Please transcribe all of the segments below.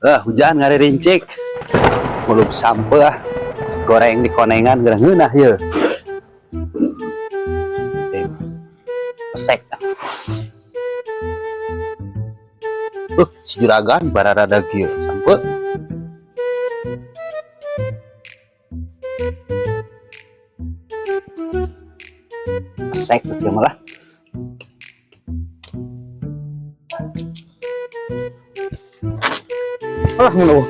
Hujan ngari rincik muluk sampah goreng di konengan gerang ngeunah ye pesek si juragan bararada kieu sampeu pesek kieu malah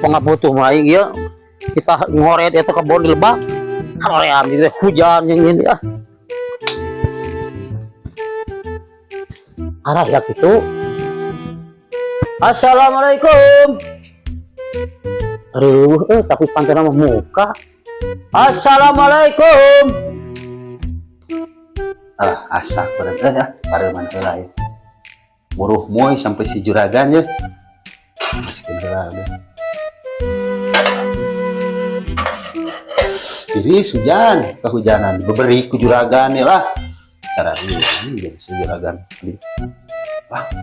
pengabutuh maing ya kita ngoret itu kebon di lebak hoream gitu hujan yang ini arah ya gitu. Assalamualaikum. Aduh tapi pantai nama muka. Assalamualaikum. Asa kurang ya pareman heula ya muruh moy sampai si juragan ya iris hujan kehujanan beberi ku juragan ya lah cara ini jadi si juragan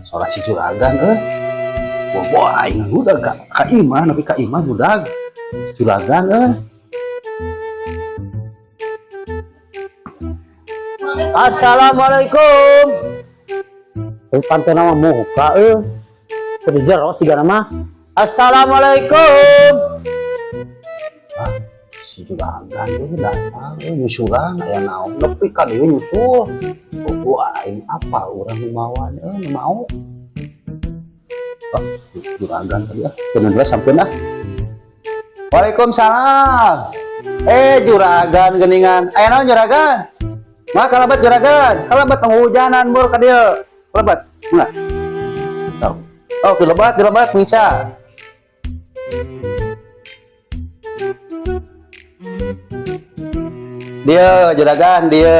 soal si juragan wah aing udah gak ka imah tapi ka imah udah juragan Assalamualaikum. Pantai nama muka kerja sih nama. Assalamualaikum. Si juragan itu datang nyusulan aya naon nepi ka dieu nyusul aing apa urang himawan mau juragan tadi kemudian sampeun Waalaikumsalam juragan geuningan aya naon juragan mah kalabat juragan kalabat hujanan bor ka dieu kalabat enggak dilebat bisa dia juragan dia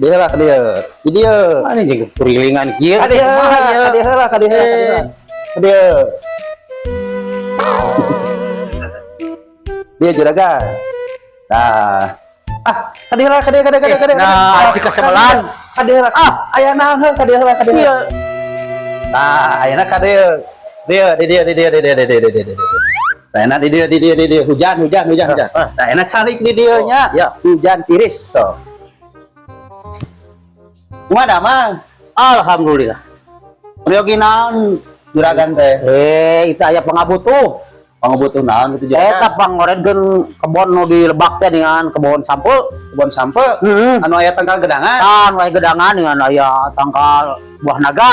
lah dia mana jadi kurilingan kieu dia juragan nah kadieu nah jika sebelan kadieu aya naon heuh kadieu nah ayeuna kadieu dia nah enak di dia hujan nah enak calik di dia nya ya hujan tiris so kumaha damang alhamdulillah riogi naon juragan teh itu aya pangabutuh naon gitu juragan eta pangoredkeun kebon nu di lebak teh dengan kebon sampel anu aya tangkal gedangan aya gedangan dengan aya tangkal buah naga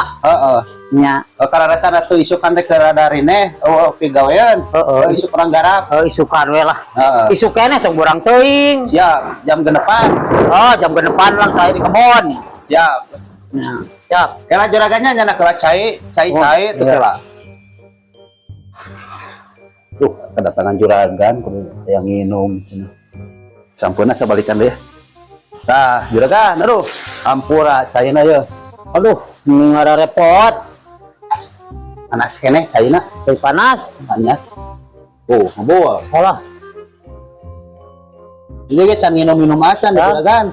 nya kararasana tuh isukan teh rada rineh pigawean isuk orang garap isukan we lah isuk keneh tong urang teuing siap jam genepan jam genepan lang saya di kebon siap siap kena juragannya nyana kela cai teu kela kedatangan juragan kudu aya nginum cenah sampurna sabalikan deh tah juragan aduh ampura caina ye aduh ngara repot panas keneh caina panas ngaboa olah ieu ge can nginum acan juragan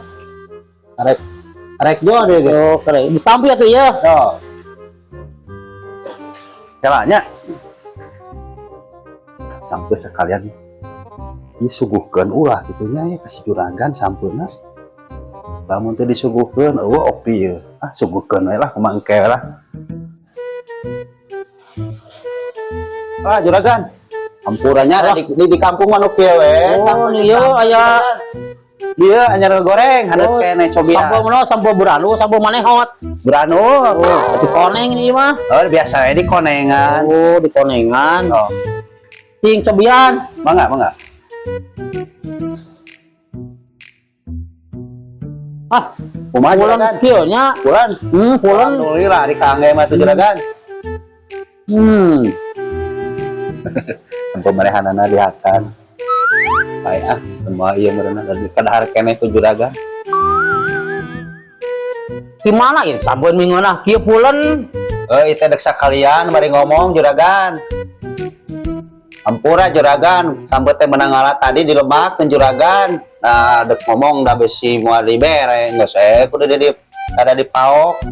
arek jo deh kere ditampi atuh ya calanya sampai sekalian disuguhkeun ulah gitunya ya kasih juragan sampeuna lamun teh disuguhkeun opi ye suguhkeun we lah kumaha engke lah juragan ampurannya di kampung mah nu kieu we ieu aya dieu anyar goreng hadeut kene cobian sampo buranu sampo manehot buranu di koneng ieu mah biasa we di konengan di konengan ting cobian mangga kumaha pulang kieu nya pulang alhamdulillah di kangge mah teh juragan sampai marehanana dihakan bae semua ieu meureunna dan kadahar keneh tu juragan gimana ya sampun minggueunah kieu pulen itu dek sakalian mari ngomong juragan ampura juragan sampai teh menang alat tadi di Lebak dan juragan nah dek ngomong da besi moal dibere geus kudu ada di paok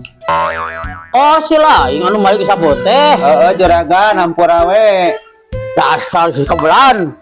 Oh sila, yang anu balik sabot teh. Juragan hampura we. Dasar si kebelan.